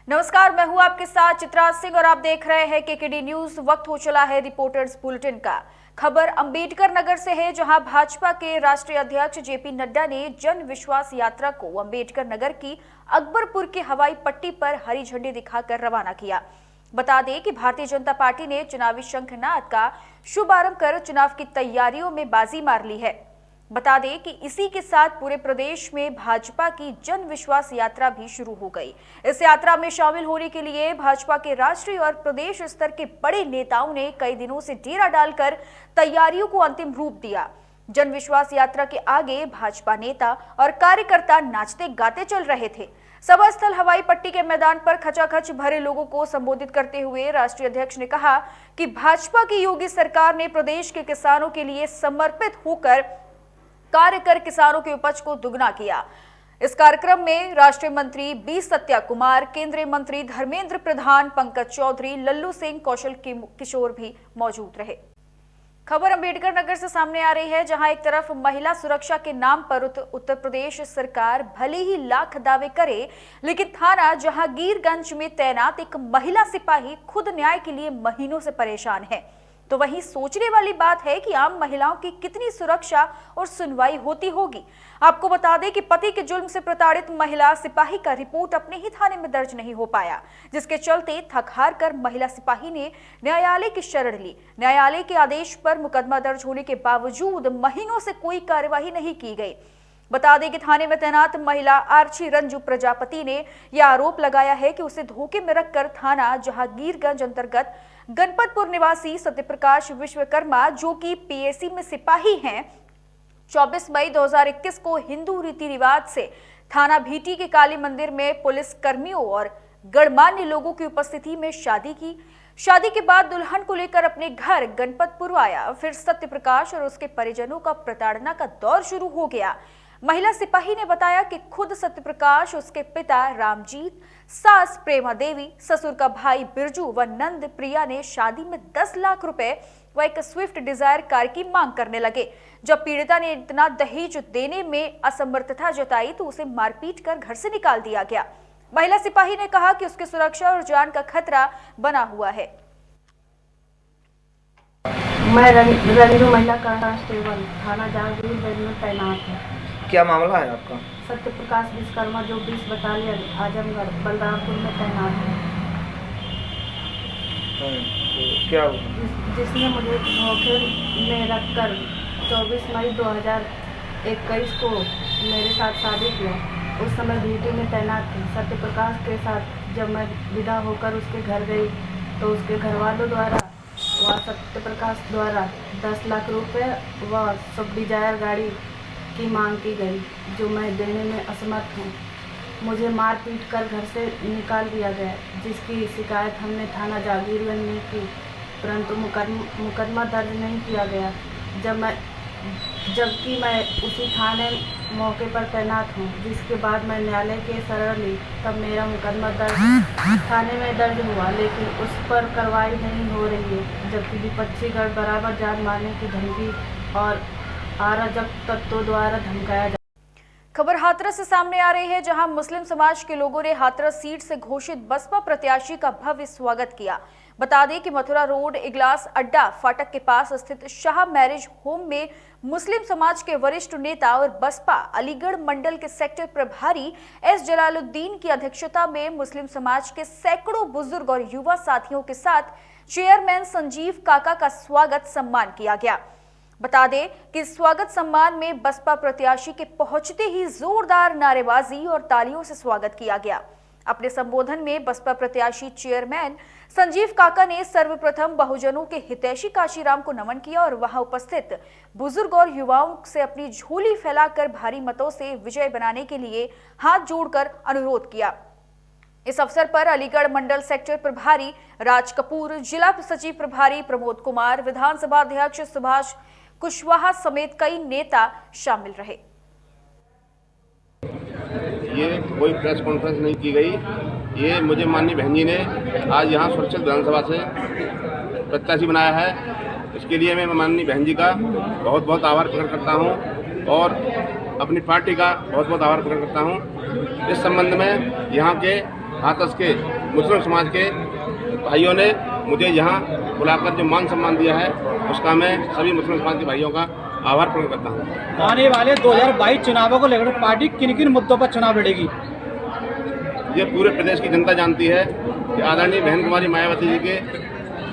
नमस्कार, मैं हूं आपके साथ चित्रा सिंह और आप देख रहे हैं केकेडी न्यूज। वक्त हो चला है रिपोर्टर्स बुलेटिन का। खबर अंबेडकर नगर से है, जहां भाजपा के राष्ट्रीय अध्यक्ष जेपी नड्डा ने जन विश्वास यात्रा को अंबेडकर नगर की अकबरपुर के हवाई पट्टी पर हरी झंडी दिखाकर रवाना किया। बता दें कि भारतीय जनता पार्टी ने चुनावी शंखनाद का शुभारंभ कर चुनाव की तैयारियों में बाजी मार ली है। बता दें कि इसी के साथ पूरे प्रदेश में भाजपा की जन विश्वास यात्रा भी शुरू हो गई। इस यात्रा में शामिल होने के लिए भाजपा के राष्ट्रीय और प्रदेश स्तर के बड़े नेताओं ने कई दिनों से डेरा डालकर तैयारियों को अंतिम रूप दिया। जन विश्वास यात्रा के आगे भाजपा नेता और कार्यकर्ता नाचते गाते चल रहे थे। सभा स्थल हवाई पट्टी के मैदान पर खचाखच भरे लोगों को संबोधित करते हुए राष्ट्रीय अध्यक्ष ने कहा कि भाजपा की योगी सरकार ने प्रदेश के किसानों के लिए समर्पित होकर कार्य कर किसानों की उपज को दुगना किया। इस कार्यक्रम में राष्ट्रीय मंत्री बी सत्या कुमार, केंद्रीय मंत्री धर्मेंद्र प्रधान, पंकज चौधरी, लल्लू सिंह, कौशल किशोर भी मौजूद रहे। खबर अंबेडकर नगर से सामने आ रही है, जहां एक तरफ महिला सुरक्षा के नाम पर उत्तर प्रदेश सरकार भले ही लाख दावे करे, लेकिन थाना जहांगीरगंज में तैनात एक महिला सिपाही खुद न्याय के लिए महीनों से परेशान है। तो वहीं सोचने वाली बात है कि आम महिलाओं की कितनी सुरक्षा और सुनवाई होती होगी। आपको बता दें कि पति के जुल्म से प्रताड़ित महिला सिपाही का रिपोर्ट अपने ही थाने में दर्ज नहीं हो पाया, जिसके चलते थक हार कर महिला सिपाही ने न्यायालय की शरण ली। न्यायालय के आदेश पर मुकदमा दर्ज होने के बावजूद महीनों से कोई कार्यवाही नहीं की गई। बता दें कि थाने में तैनात महिला आर्ची रंजू प्रजापति ने यह आरोप लगाया है कि उसे धोखे में रखकर थाना जहांगीरगंज अंतर्गत गणपतपुर निवासी सत्यप्रकाश विश्वकर्मा, जो कि पीएसी में सिपाही हैं, 24 मई 2021 को हिंदू रीति रिवाज से थाना भीटी के काली मंदिर में पुलिस कर्मियों और गणमान्य लोगों की उपस्थिति में शादी की। शादी के बाद दुल्हन को लेकर अपने घर गणपतपुर आया। फिर सत्यप्रकाश और उसके परिजनों का प्रताड़ना का दौर शुरू हो गया। महिला सिपाही ने बताया कि खुद सत्यप्रकाश, उसके पिता रामजीत, सास प्रेमा देवी, ससुर का भाई बिरजू व नंद प्रिया ने शादी में 10 लाख रुपए व एक स्विफ्ट डिजायर कार की मांग करने लगे। जब पीड़िता ने इतना दहेज देने में असमर्थता जताई तो उसे मारपीट कर घर से निकाल दिया गया। महिला सिपाही ने कहा कि उसकी सुरक्षा और जान का खतरा बना हुआ है। मैं रंजू महिला कांस्टेबल थाना जहांगीरगंज में तैनात है। क्या मामला है आपका? सत्यप्रकाश विश्वकर्मा जो 20 बटालियन आजमगढ़ बलरामपुर में तैनात है। तो क्या हुआ? जिसने मुझे धोखे में रखकर 24 मई 2021 को मेरे साथ शादी किया। उस समय भीटी में तैनात थी। सत्यप्रकाश के साथ जब मैं विदा होकर उसके घर गई तो उसके घर वालों द्वारा व सत्यप्रकाश द्वारा 10 लाख रुपए व स्विफ्ट डिजायर गाड़ी की मांग की गई, जो मैं देने में असमर्थ हूँ। मुझे मार पीट कर घर से निकाल दिया गया, जिसकी शिकायत हमने थाना जहांगीरगंज में की, परंतु मुकदमा दर्ज नहीं किया गया। जबकि मैं उसी थाने मौके पर तैनात हूँ। जिसके बाद मैं न्यायालय के शरण ली, तब मेरा मुकदमा थाने में दर्ज हुआ, लेकिन उस पर कार्रवाई नहीं हो रही है। जबकि विपक्षी गण बराबर जान मारने की धमकी और अराजक तत्वों द्वारा धमकाया। खबर हाथरस से सामने आ रही है, जहां मुस्लिम समाज के लोगों ने हाथरस सीट से घोषित बसपा प्रत्याशी का भव्य स्वागत किया। बता दें कि मथुरा रोड इगलास अड्डा फाटक के पास स्थित शाह मैरिज होम में मुस्लिम समाज के वरिष्ठ नेता और बसपा अलीगढ़ मंडल के सेक्टर प्रभारी एस जलालुद्दीन की अध्यक्षता में मुस्लिम समाज के सैकड़ों बुजुर्ग और युवा साथियों के साथ चेयरमैन संजीव काका का स्वागत सम्मान किया गया। बता दें कि स्वागत सम्मान में बसपा प्रत्याशी के पहुंचते ही जोरदार नारेबाजी और तालियों से स्वागत किया गया। अपने संबोधन में बसपा प्रत्याशी चेयरमैन संजीव काका ने सर्वप्रथम बहुजनों के हितैषी काशीराम को नमन किया और वहां उपस्थित बुजुर्ग और युवाओं से अपनी झोली फैलाकर भारी मतों से विजय बनाने के लिए हाथ जोड़कर अनुरोध किया। इस अवसर पर अलीगढ़ मंडल सेक्टर प्रभारी राज कपूर, जिला सचिव प्रभारी प्रमोद कुमार, विधानसभा अध्यक्ष सुभाष कुशवाहा समेत कई नेता शामिल रहे। ये कोई प्रेस कॉन्फ्रेंस नहीं की गई। ये मुझे माननीय बहन जी ने आज यहाँ सुरक्षित विधानसभा से प्रत्याशी बनाया है। इसके लिए मैं माननीय बहन जी का बहुत बहुत आभार प्रकट करता हूँ और अपनी पार्टी का बहुत बहुत आभार प्रकट करता हूँ। इस संबंध में यहाँ के हाथरस के मुस्लिम समाज के भाइयों ने मुझे यहाँ बुलाकर जो मान सम्मान दिया है, उसका मैं सभी मुस्लिम समाज के भाइयों का आभार प्रकट करता हूँ। आने वाले 2022 चुनावों को लेकर पार्टी किन किन मुद्दों पर चुनाव लड़ेगी? ये पूरे प्रदेश की जनता जानती है कि आदरणीय बहन कुमारी मायावती जी के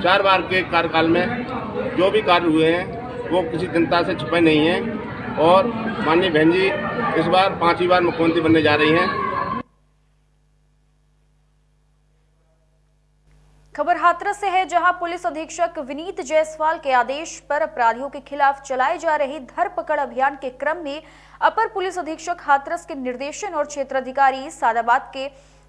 4 बार के कार्यकाल में जो भी कार्य हुए हैं वो किसी जनता से छुपे नहीं हैं और माननीय बहन जी इस बार 5वीं बार मुख्यमंत्री बनने जा रही हैं। खबर हाथरस से है, जहां पुलिस अधीक्षक विनीत जायसवाल के आदेश पर अपराधियों के खिलाफ चलाए जा रही धरपकड़ अभियान के क्रम में अपर पुलिस अधीक्षक हाथरस के निर्देशन और क्षेत्राधिकारी सादाबाद के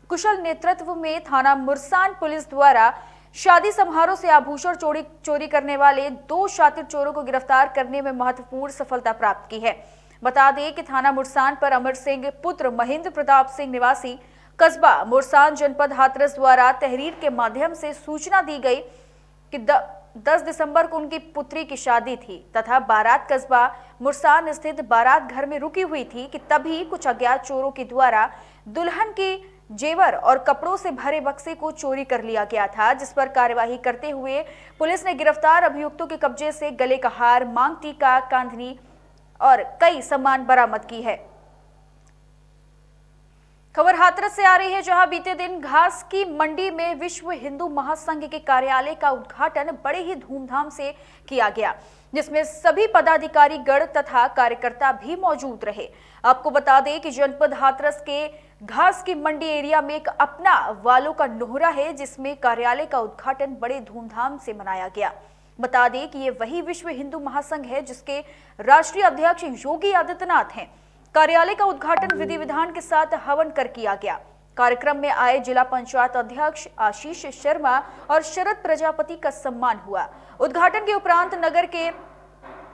कुशल नेतृत्व में थाना मुरसान पुलिस द्वारा शादी समारोह से आभूषण चोरी करने वाले 2 शातिर चोरों को गिरफ्तार करने में महत्वपूर्ण सफलता प्राप्त की है। बता दें कि थाना मुरसान पर अमर सिंह पुत्र महेंद्र प्रताप सिंह निवासी कस्बा मुरसान जनपद हाथरस द्वारा तहरीर के माध्यम से सूचना दी गई कि 10 दिसंबर को उनकी पुत्री की शादी थी तथा बारात कस्बा मुरसान स्थित बारात घर में रुकी हुई थी कि तभी कुछ अज्ञात चोरों के द्वारा दुल्हन की जेवर और कपड़ों से भरे बक्से को चोरी कर लिया गया था, जिस पर कार्यवाही करते हुए पुलिस ने गिरफ्तार अभियुक्तों के कब्जे से गले का हार, मांग टीका, कांधनी और कई सामान बरामद की है। खबर हाथरस से आ रही है, जहां बीते दिन घास की मंडी में विश्व हिंदू महासंघ के कार्यालय का उद्घाटन बड़े ही धूमधाम से किया गया, जिसमें सभी पदाधिकारी गण तथा कार्यकर्ता भी मौजूद रहे। आपको बता दें कि जनपद हाथरस के घास की मंडी एरिया में एक अपना वालों का नोहरा है, जिसमें कार्यालय का उद्घाटन बड़े धूमधाम से मनाया गया। बता दें कि ये वही विश्व हिंदू महासंघ है जिसके राष्ट्रीय अध्यक्ष योगी आदित्यनाथ हैं। कार्यालय का उद्घाटन विधि विधान के साथ हवन कर किया गया। कार्यक्रम में आए जिला पंचायत अध्यक्ष आशीष शर्मा और शरद प्रजापति का सम्मान हुआ। उद्घाटन के उपरांत नगर के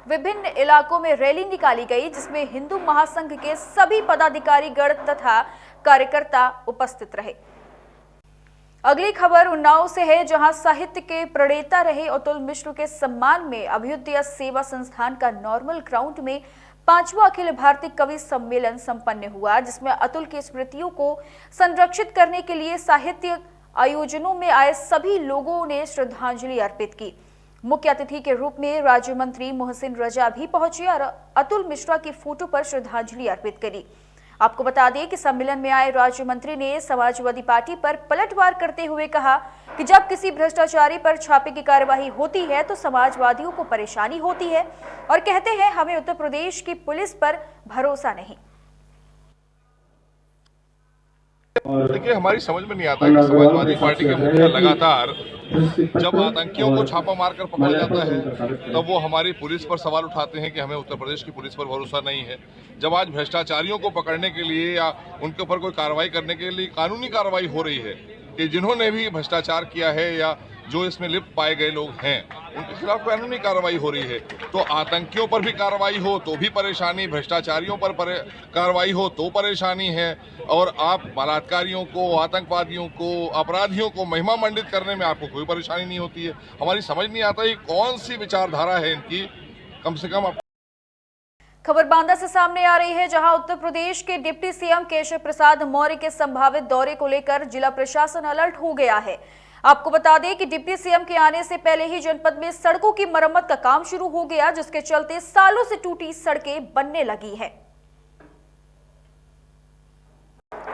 विभिन्न इलाकों में रैली निकाली गई, जिसमें हिंदू महासंघ के सभी पदाधिकारी गण तथा कार्यकर्ता उपस्थित रहे। अगली खबर उन्नाव से है, जहां साहित्य के प्रणेता रहे अतुल मिश्र के सम्मान में अभ्युदय सेवा संस्थान का नॉर्मल ग्राउंड में 5वां अखिल भारतीय कवि सम्मेलन संपन्न हुआ, जिसमें अतुल की स्मृतियों को संरक्षित करने के लिए साहित्य आयोजनों में आए सभी लोगों ने श्रद्धांजलि अर्पित की। मुख्य अतिथि के रूप में राज्य मंत्री मोहसिन रजा भी पहुंचे और अतुल मिश्रा की फोटो पर श्रद्धांजलि अर्पित करी। आपको बता दें कि सम्मेलन में आए राज्य मंत्री ने समाजवादी पार्टी पर पलटवार करते हुए कहा कि जब किसी भ्रष्टाचारी पर छापे की कार्यवाही होती है तो समाजवादियों को परेशानी होती है और कहते हैं हमें उत्तर प्रदेश की पुलिस पर भरोसा नहीं। देखिए, हमारी समझ में नहीं आता कि समाजवादी पार्टी के मुखिया लगातार जब आतंकियों को छापा मारकर पकड़ा जाता है तब वो हमारी पुलिस पर सवाल उठाते हैं कि हमें उत्तर प्रदेश की पुलिस पर भरोसा नहीं है। जब आज भ्रष्टाचारियों को पकड़ने के लिए या उनके ऊपर कोई कार्रवाई करने के लिए कानूनी कार्रवाई हो रही है कि जिन्होंने भी भ्रष्टाचार किया है या जो इसमें लिप्त पाए गए लोग हैं उनके खिलाफ कानूनी कार्रवाई हो रही है, तो आतंकियों पर भी कार्रवाई हो तो भी परेशानी, भ्रष्टाचारियों पर कार्रवाई हो तो परेशानी है। और आप बलात्कारियों को, आतंकवादियों को, अपराधियों को महिमा मंडित करने में आपको कोई परेशानी नहीं होती है। हमारी समझ नहीं आता ये कौन सी विचारधारा है इनकी। कम से कम खबर बांदा से सामने आ रही है, जहां उत्तर प्रदेश के डिप्टी सीएम केशव प्रसाद मौर्य के संभावित दौरे को लेकर जिला प्रशासन अलर्ट हो गया है। आपको बता दें कि डिप्टी सीएम के आने से पहले ही जनपद में सड़कों की मरम्मत का काम शुरू हो गया, जिसके चलते सालों से टूटी सड़कें बनने लगी है।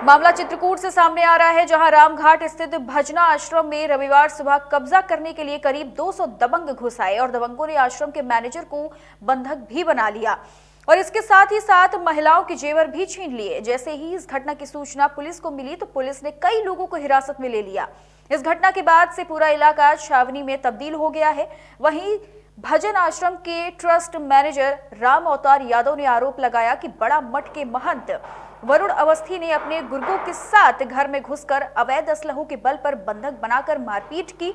मामला चित्रकूट से सामने आ रहा है, जहां रामघाट स्थित भजना आश्रम में रविवार सुबह कब्जा करने के लिए करीब 200 दबंग घुस आए और दबंगों ने आश्रम के मैनेजर को बंधक भी बना लिया और इसके साथ ही साथ महिलाओं के जेवर भी छीन लिए। जैसे ही इस घटना की सूचना पुलिस को मिली तो पुलिस ने कई लोगों को हिरासत में ले लिया। इस घटना के बाद से पूरा इलाका छावनी में तब्दील हो गया है। वहीं भजन आश्रम के ट्रस्ट मैनेजर राम अवतार यादव ने आरोप लगाया कि बड़ा मठ के महंत वरुण अवस्थी ने अपने गुर्गों के साथ घर में घुसकर अवैध असलहों के बल पर बंधक बनाकर मारपीट की।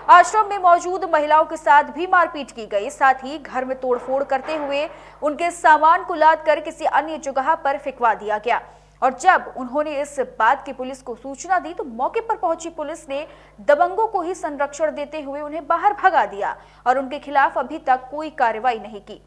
आश्रम में मौजूद महिलाओं के साथ भी मारपीट की गई। साथ ही घर में तोड़फोड़ करते हुए उनके सामान को लाद कर किसी अन्य जगह पर फेंकवा दिया गया और जब उन्होंने इस बात की पुलिस को सूचना दी तो मौके पर पहुंची पुलिस ने दबंगों को ही संरक्षण देते हुए उन्हें बाहर भगा दिया और उनके खिलाफ अभी तक कोई कार्रवाई नहीं की।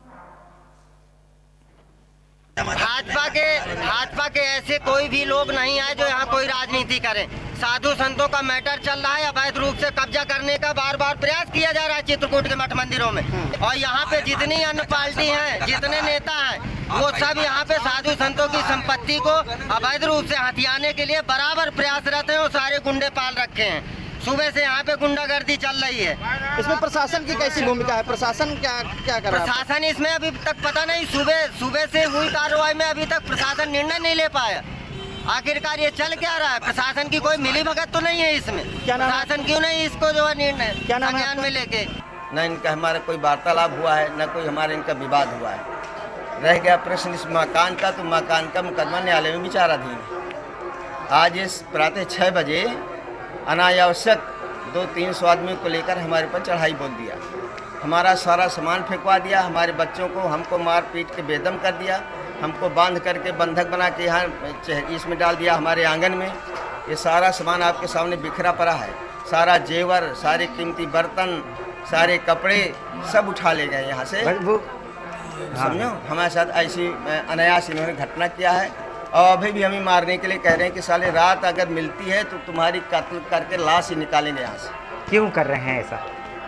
भाजपा के ऐसे कोई भी लोग नहीं आए जो यहाँ कोई राजनीति करें। साधु संतों का मैटर चल रहा है। अवैध रूप से कब्जा करने का बार बार प्रयास किया जा रहा है चित्रकूट के मठ मंदिरों में। और यहाँ पे जितनी अन्य पार्टी हैं, जितने नेता हैं, वो सब यहाँ पे साधु संतों की संपत्ति को अवैध रूप से हथियाने के लिए बराबर प्रयासरत हैं और सारे गुंडे पाल रखे हैं। सुबह से यहाँ पे गुंडागर्दी चल रही है। इसमें प्रशासन की कैसी भूमिका है? प्रशासन क्या कर रहा है? प्रशासन इसमें अभी तक पता नहीं। सुबह से हुई कार्रवाई में अभी तक प्रशासन निर्णय नहीं ले पाया। आखिरकार ये चल क्या रहा है? प्रशासन की कोई मिलीभगत तो नहीं है इसमें। क्या नाम? प्रशासन क्यों नहीं इसको जो है निर्णय क्या नाम है संज्ञान में लेके? न इनका हमारा कोई वार्तालाप हुआ है, न कोई हमारे इनका विवाद हुआ है। रह गया प्रश्न इस मकान का, तो मकान का मुकदमा न्यायालय में विचाराधीन है। आज इस प्रातः 6 बजे अनावश्यक 200-300 आदमियों को लेकर हमारे पर चढ़ाई बोल दिया। हमारा सारा सामान फेंकवा दिया। हमारे बच्चों को हमको मार पीट के बेदम कर दिया। हमको बांध करके बंधक बना के यहाँ इसमें डाल दिया हमारे आंगन में। ये सारा सामान आपके सामने बिखरा पड़ा है। सारा जेवर, सारे कीमती बर्तन, सारे कपड़े सब उठा ले गए यहाँ से। समझो, हमारे साथ ऐसी अनायास इन्होंने घटना किया है। और अभी भी हमें मारने के लिए कह रहे हैं कि साले रात अगर मिलती है तो तुम्हारी कत्ल करके लाश ही निकालेंगे यहाँ से। क्यों कर रहे हैं ऐसा?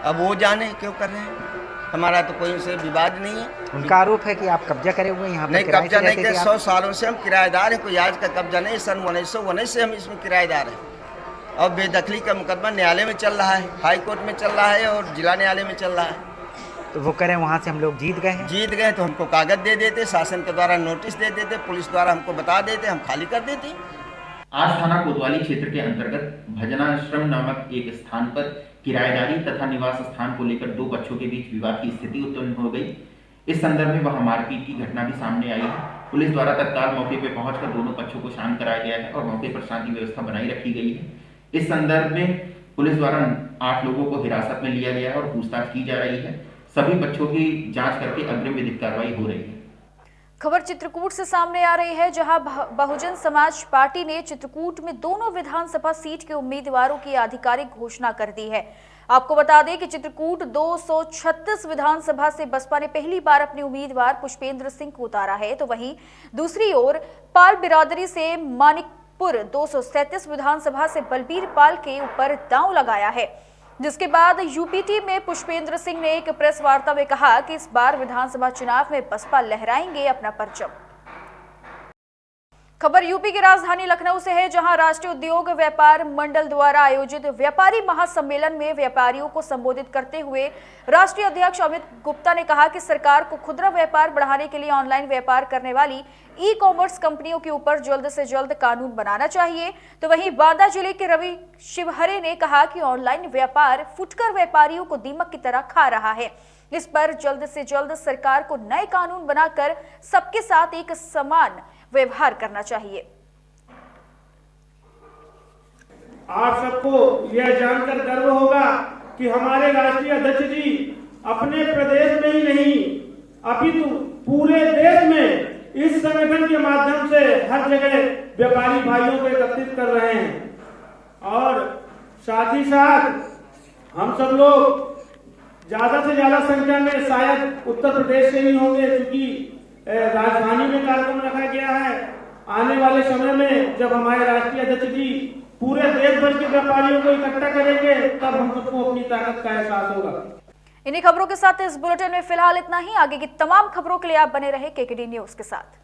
अब वो जाने क्यों कर रहे हैं। हमारा तो कोई उनसे विवाद नहीं है। उनका आरोप है कि आप कब्जा करे हुए यहाँ पर। नहीं, कब्जा नहीं किया। 100 सालों से हम किराएदार हैं। कोई आज का कब्जा नहीं। सन 1919 से हम इसमें किराएदार हैं। और बेदखली का मुकदमा न्यायालय में चल रहा है, हाई कोर्ट में चल रहा है और जिला न्यायालय में चल रहा है। तो वो करें वहाँ से हम लोग जीत गए हैं। जीत गए तो हमको कागज दे देते, शासन के द्वारा नोटिस दे देते, पुलिस द्वारा हमको बता देते, हम खाली कर देते। आज थाना कोतवाली क्षेत्र के अंतर्गत भजनाश्रम नामक एक स्थान पर किराएदारी तथा निवास स्थान को लेकर 2 पक्षों के बीच विवाद की स्थिति उत्पन्न हो गई। इस संदर्भ में वहां मारपीट की घटना भी सामने आई है। पुलिस द्वारा तत्काल मौके पर पहुंचकर दोनों पक्षों को शांत कराया गया है और मौके पर शांति व्यवस्था बनाई रखी गई है। इस संदर्भ में पुलिस द्वारा 8 लोगों को हिरासत में लिया गया है और पूछताछ की जा रही है। सभी पक्षों की जांच करके अग्रिम विधिक कार्रवाई हो रही है। खबर चित्रकूट से सामने आ रही है, जहां बहुजन समाज पार्टी ने चित्रकूट में दोनों विधानसभा सीट के उम्मीदवारों की आधिकारिक घोषणा कर दी है। आपको बता दें कि चित्रकूट 236 विधानसभा से बसपा ने पहली बार अपने उम्मीदवार पुष्पेंद्र सिंह को उतारा है, तो वहीं दूसरी ओर पाल बिरादरी से मानिकपुर 237 विधानसभा से बलबीर पाल के ऊपर दांव लगाया है। जिसके बाद यूपीटी में पुष्पेंद्र सिंह ने एक प्रेस वार्ता में कहा कि इस बार विधानसभा चुनाव में बसपा लहराएंगे अपना परचम। खबर यूपी की राजधानी लखनऊ से है, जहां राष्ट्रीय उद्योग व्यापार मंडल द्वारा आयोजित व्यापारी महासम्मेलन में व्यापारियों को संबोधित करते हुए राष्ट्रीय अध्यक्ष अमित गुप्ता ने कहा कि सरकार को खुदरा व्यापार बढ़ाने के लिए ऑनलाइन व्यापार करने वाली ई कॉमर्स कंपनियों के ऊपर जल्द से जल्द कानून बनाना चाहिए। तो वहीं बांदा जिले के रवि शिवहरे ने कहा कि ऑनलाइन व्यापार फुटकर व्यापारियों को दीमक की तरह खा रहा है। इस पर जल्द से जल्द सरकार को नए कानून बनाकर सबके साथ एक समान व्यवहार करना चाहिए। आप सबको यह जानकर गर्व होगा कि हमारे राष्ट्रीय अध्यक्ष जी अपने प्रदेश में ही नहीं अपितु पूरे देश में इस संगठन के माध्यम से हर जगह व्यापारी भाइयों को एकत्रित कर रहे हैं। और साथ ही साथ हम सब लोग ज्यादा से ज्यादा संख्या में शायद उत्तर प्रदेश से ही होंगे, क्योंकि राजधानी में कार्यक्रम रखा गया है। आने वाले समय में जब हमारे राष्ट्रीय अध्यक्ष जी पूरे देश भर के व्यापारियों को इकट्ठा करेंगे, तब हम सबको अपनी ताकत का एहसास होगा। इन्हीं खबरों के साथ इस बुलेटिन में फिलहाल इतना ही। आगे की तमाम खबरों के लिए आप बने रहे केकेडी न्यूज के साथ।